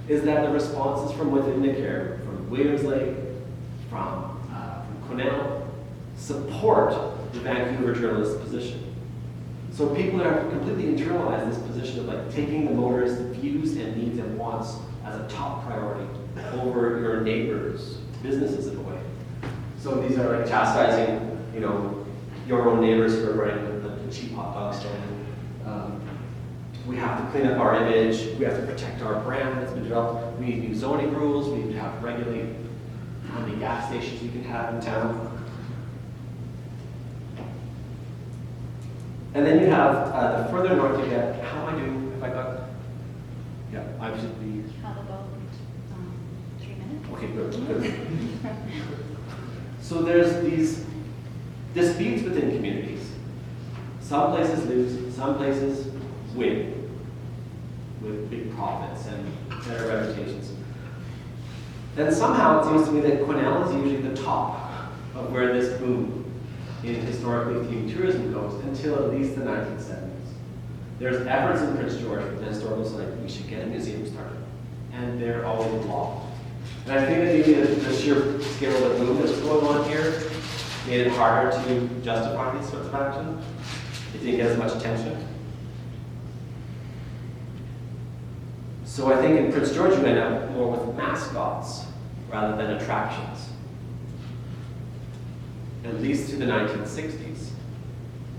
S2: is that the responses from within the Cariboo, from Williams Lake, from Quesnel, support the Vancouver journalist's position. So people that have completely internalized this position of like taking the motorist's views and needs and wants as a top priority over your neighbors, businesses in a way. So these are like chastising, your own neighbors who are running the cheap hot dog stand. We have to clean up our image. We have to protect our brand that's been developed. We need new zoning rules. We need to have regulate how many gas stations we can have in town. And then you have the further north you get. How am I doing? If I got, yeah, I should be.
S1: Have about 3 minutes.
S2: Okay, good. So there's these disputes within communities. Some places lose, some places win with big profits and better reputations. And somehow it seems to me that Quesnel is usually the top of where this boom in historically themed tourism goes until at least the 1970s. There's efforts in Prince George with the historical society, we should get a museum started. And they're always blocked. And I think that maybe the sheer scale of the boom that's going on here made it harder to justify these sorts of actions. It didn't get as much attention. So I think in Prince George you end up more with mascots rather than attractions, at least through the 1960s.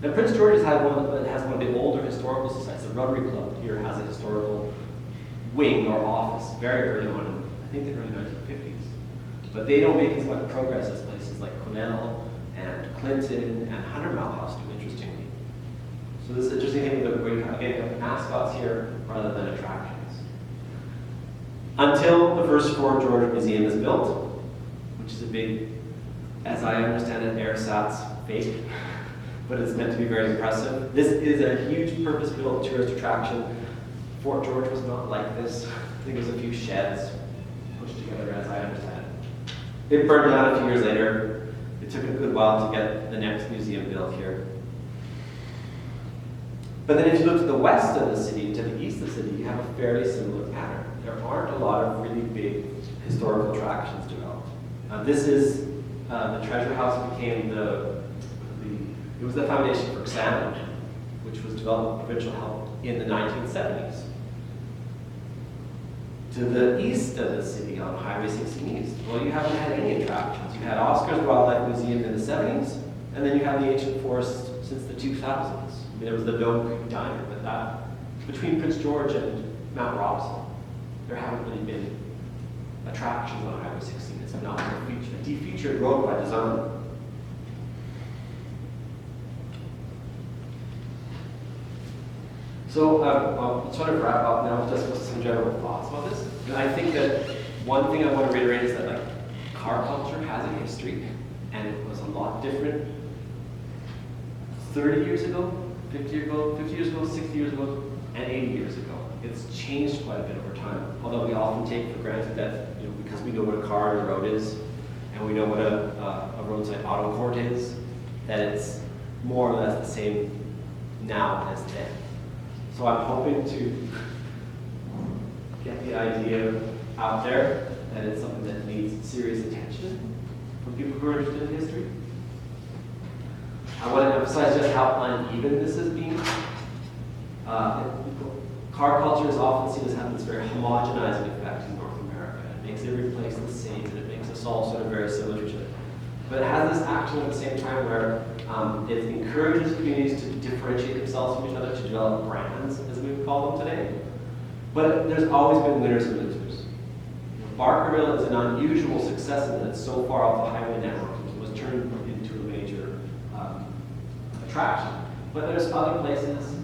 S2: Now Prince George has one of the older historical societies. The Rotary Club here has a historical wing or office very early on in, I think, the early 1950s. But they don't make as much progress as places like Quesnel and Clinton and 100 Mile House do, interestingly. So this is an interesting thing with again, mascots here rather than attractions. Until the first Fort George Museum is built, which is a big, as I understand it, airsats fake, but it's meant to be very impressive. This is a huge purpose-built tourist attraction. Fort George was not like this. I think it was a few sheds pushed together, as I understand it. It burned down a few years later. It took a good while to get the next museum built here. But then if you look to the west of the city, to the east of the city, you have a fairly similar pattern. There aren't a lot of really big historical attractions developed. This is the Treasure House became it was the foundation for Sound, which was developed with provincial help in the 1970s. To the east of the city on Highway 16 East, well, you haven't had any attractions. You had Oscar's Wildlife Museum in the 70s, and then you have the ancient forest since the 2000s. There was the Dome Creek Diner, but that, between Prince George and Mount Robson, there haven't really been attractions on Highway 16. It's not a defeatured road by design. So I'll sort of wrap up now just with some general thoughts about this. And I think that one thing I want to reiterate is that car culture has a history, and it was a lot different 30 years ago, 50 years ago, 60 years ago, and 80 years ago. It's changed quite a bit over time. Although we often take for granted that, because we know what a car and a road is, and we know what a roadside auto court is, that it's more or less the same now as then. So I'm hoping to get the idea out there that it's something that needs serious attention from people who are interested in history. I want to emphasize just how uneven this has been. Car culture is often seen as having this very homogenizing effect in North America. It makes every place the same, and it makes us all sort of very similar to each other. But it has this action at the same time where it encourages communities to differentiate themselves from each other, to develop brands, as we would call them today. But there's always been winners and losers. Barkerville is an unusual success in that it's so far off the highway network. It was turned into a major attraction. But there's other places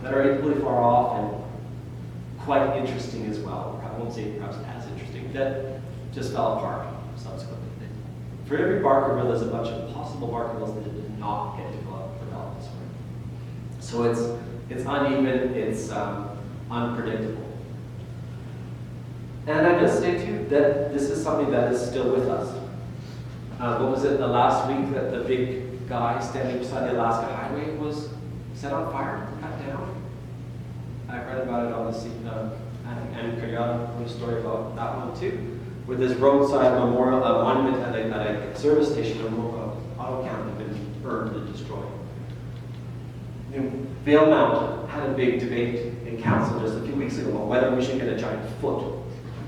S2: that are equally far off and quite interesting as well. I won't say perhaps as interesting, that just fell apart subsequently. For every Barkerville, there's a bunch of possible Barkervilles that did not get developed this way. So it's uneven, it's unpredictable. And I just say too that this is something that is still with us. What was it, the last week that the big guy standing beside the Alaska Highway was set on fire, cut down? I read about it on the I think Annie Carrion wrote a story about that one too, with this roadside memorial monument at a service station, auto camp had been burned and destroyed. Vail Mountain had a big debate in council just a few weeks ago about whether we should get a giant foot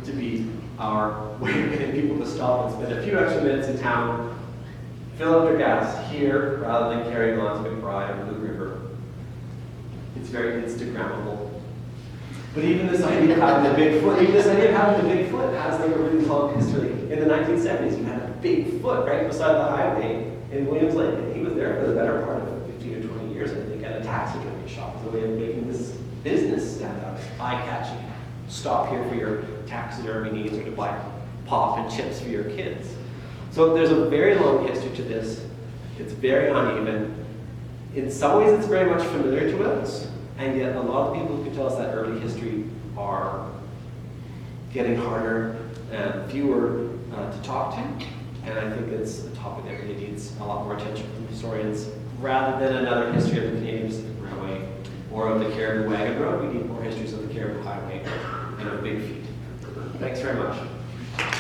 S2: to be our way of getting people to stop and spend a few extra minutes in town, fill up their gas here rather than carrying on to McBride or Blue River. It's very Instagrammable. But even this idea of having a big foot, has like a really long history. In the 1970s, you had a big foot right beside the highway in Williams Lake, and he was there for the better part of 15 or 20 years, I think, at a taxidermy shop as a way of making this business stand out, eye-catching. Stop here for your taxidermy needs or to buy pop and chips for your kids. So there's a very long history to this. It's very uneven. In some ways, it's very much familiar to us, and yet a lot of people who can tell us that early history are getting harder and fewer to talk to. And I think it's a topic that really needs a lot more attention from historians. Rather than another history of the Canadian Pacific Railway or of the Cariboo Wagon Road, we need more histories of the Cariboo Highway and of Big Feet. Thanks very much.
S1: Thank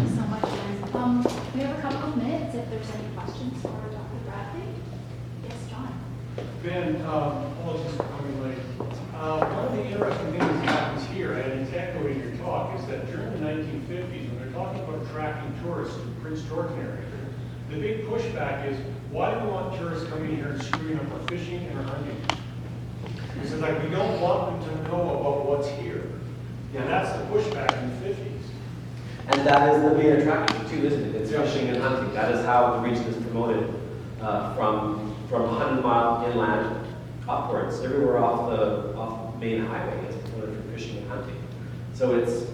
S1: you so much, guys. We have a couple of minutes if there's any questions for Dr. Bradley. Yes, John.
S3: Ben, apologies for coming late. One of the interesting things that happens here, and it's echoing your talk, is that during the 1950s, when they're talking about attracting tourists to the Prince Georgian area, the big pushback is, why do we want tourists coming here and screwing up our fishing and our hunting? Because it's like, we don't want them to know about what's here. And that's the pushback in the 50s.
S2: And that is the main attraction too, isn't it? It's fishing and hunting. That is how the region is promoted from 100 mile inland upwards. Everywhere off the main highway is promoted for fishing and hunting. So it's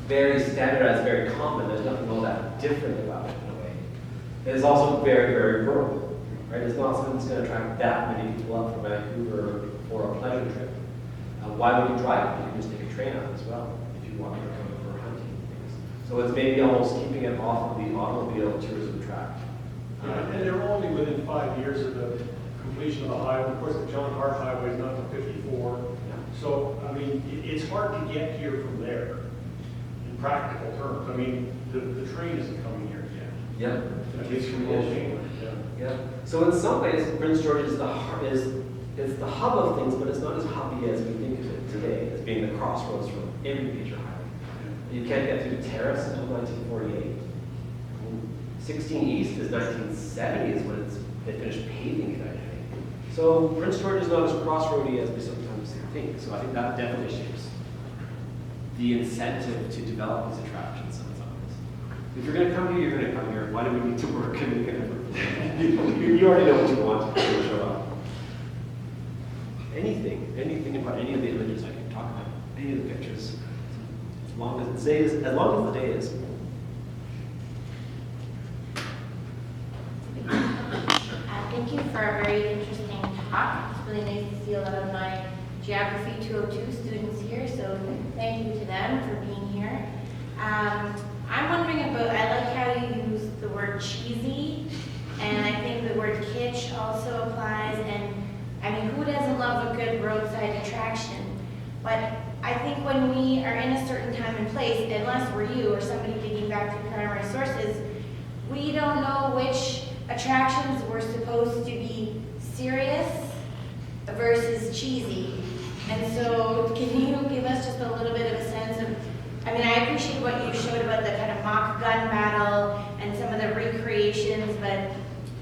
S2: very standardized, very common. There's nothing all that different about it in a way. It is also very, very rural, right? It's not something that's going to attract that many people up from Vancouver for a pleasure trip. Why would you drive? You can just take a train out as well if you want to come for hunting things. So it's maybe almost keeping it off of the automobile tourism track.
S3: And they're only within 5 years of the completion of the highway. Of course, the John Hart Highway is not until 54.
S2: Yeah.
S3: So, I mean, it's hard to get here from there in practical terms. I mean, the train isn't coming here yet.
S2: Yeah.
S3: At least from England.
S2: Yeah. So in some ways, Prince George is the hub of things, but it's not as hubby as we think of it today, as being the crossroads from every major highway. You can't get through the terrace until 1948. 16 East is 1970 is when they finished paving it, I think. So Prince George is not as crossroady as we sometimes think. So I think that definitely shapes the incentive to develop these attractions in some ways. If you're going to come here, you're going to come here. Why do we need to work and make it effort? You already know what you want to show up. Anything about any of the images I can talk about, any of the pictures, as long as the day is.
S4: a very interesting talk. It's really nice to see a lot of my Geography 202 students here, so thank you to them for being here. I'm wondering about, I like how you use the word cheesy, and I think the word kitsch also applies, and I mean, who doesn't love a good roadside attraction? But I think when we are in a certain time and place, unless we're you or somebody digging back to primary sources, we don't know which attractions were supposed to be serious versus cheesy. And so can you give us just a little bit of a sense of, I mean, I appreciate what you showed about the kind of mock gun battle and some of the recreations, but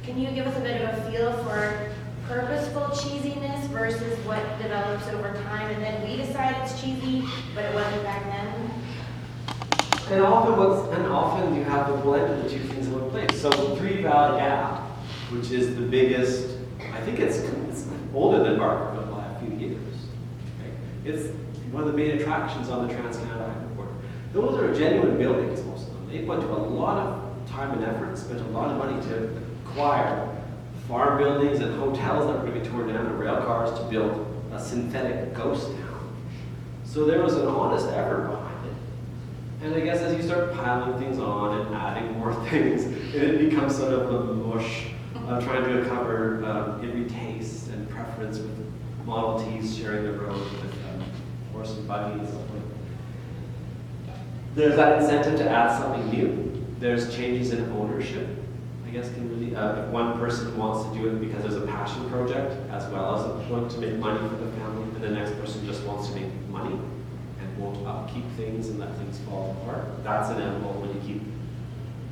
S4: can you give us a bit of a feel for purposeful cheesiness versus what develops over time, and then we decide it's cheesy, but it wasn't back then?
S2: And often you have a blend of the two things in one place. So Three Valley Gap, which is the biggest, I think it's older than Barkerville by a few years. Right? It's one of the main attractions on the Trans-Canada Highway border. Those are genuine buildings, most of them. They put a lot of time and effort, spent a lot of money to acquire farm buildings and hotels that were going to be torn down and rail cars to build a synthetic ghost town. So there was an honest effort behind it. And I guess as you start piling things on and adding more things, it becomes sort of a mush of trying to cover every taste and preference with Model Ts sharing the road with horse and buggy and stuff like that. There's that incentive to add something new. There's changes in ownership. I guess can really, if one person wants to do it because there's a passion project as well as a point to make money for the family, and the next person just wants to make money and won't upkeep things and let things fall apart. That's inevitable when you keep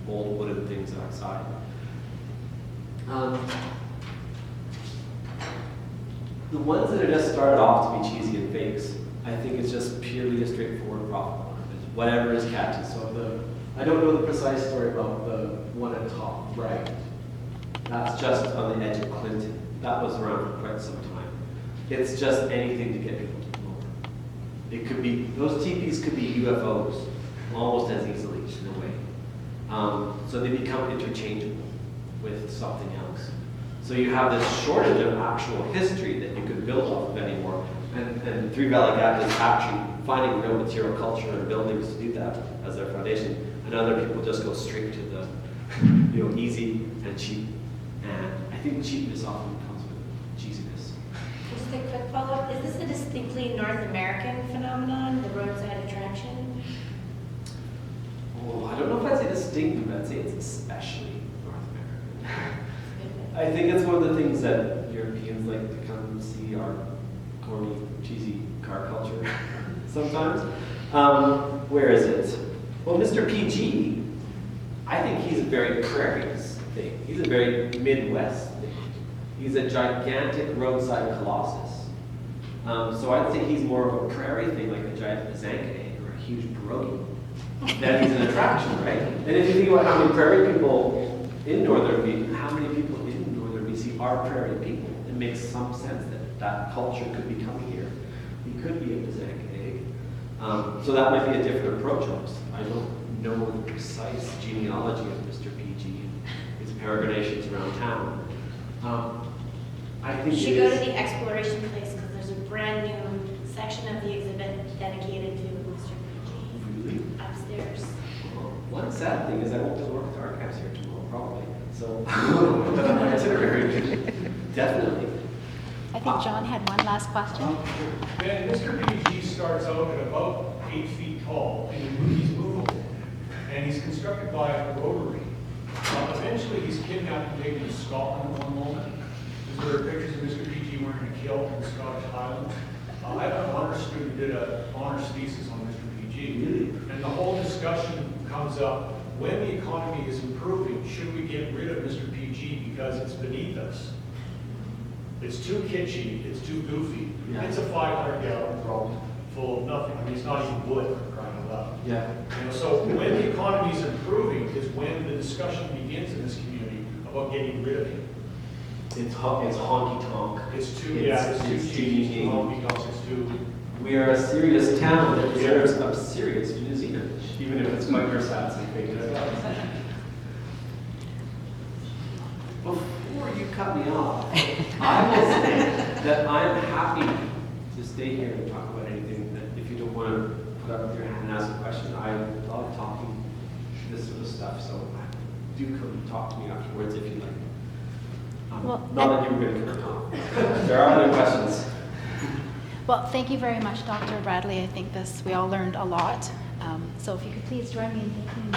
S2: old wooden things outside. The ones that are just started off to be cheesy and fakes, I think it's just purely a straightforward profit motive. It's whatever is catchy. So I don't know the precise story about the one at top right. That's just on the edge of Clinton. That was around for quite some time. It's just anything to get people to come over. It could be, those teepees could be UFOs almost as easily in a way. So they become interchangeable with something else. So you have this shortage of actual history that you could build off of anymore. And Three Valley Gap is actually finding real material culture and buildings to do that as their foundation. And other people just go straight to the easy and cheap. And I think cheapness often comes with cheesiness.
S4: Just a quick follow-up. Is this a distinctly North American phenomenon, the roadside attraction?
S2: Oh, I don't know if I'd say distinctly, but I'd say it's especially North American. I think it's one of the things that Europeans like to come see our corny, cheesy car culture sometimes. Where is it? Well, Mr. PG, I think he's a very prairies thing. He's a very Midwest thing. He's a gigantic roadside colossus. So I'd say he's more of a prairie thing, like a giant bazanka egg or a huge pierogi. That he's an attraction, right? And if you think about how many prairie people in northern BC, how many people in northern BC are prairie people, it makes some sense that that culture could be coming here. He could be a bazanka egg. So that might be a different approach almost. I don't know the precise genealogy of Mr. PG and his peregrinations around town. I think
S4: You should go to the exploration place because there's a brand new section of the exhibit dedicated to Mr. PG.
S2: Really?
S4: Upstairs.
S2: Well, one sad thing is I won't be able to work at the archives here tomorrow, probably. So, that's on my itinerary. Definitely.
S1: I think John had one last question.
S3: Ben, Mr. PG starts out at about 8 feet tall, and he's movable, and he's constructed by a rotary. Eventually, he's kidnapped and taken to Scotland at one moment. There are pictures of Mr. PG wearing a kilt in the Scottish Highlands. I have an honors student who did an honors thesis on Mr. PG.
S2: Really?
S3: And the whole discussion comes up, when the economy is improving, should we get rid of Mr. PG because it's beneath us? It's too kitschy, it's too goofy.
S2: Yeah.
S3: It's a 500-gallon drum full of nothing. I mean, it's not even wood for crying out loud.
S2: Yeah.
S3: So when the economy is improving is when the discussion begins in this community about getting rid of him.
S2: It's honky tonk.
S3: It's too cheesy, it's too.
S2: We are a serious town that deserves a serious museum, even if it's microsats and fake as well.
S3: Before you
S2: cut me off. I will say that I'm happy to stay here and talk about anything that if you don't want to put up your hand and ask a question, I love talking this sort of stuff, so do come talk to me afterwards if you'd like.
S5: Well,
S2: not that you were going to come and talk. If there are other questions.
S5: Well, thank you very much, Dr. Bradley. I think we all learned a lot. So if you could please join me in thanking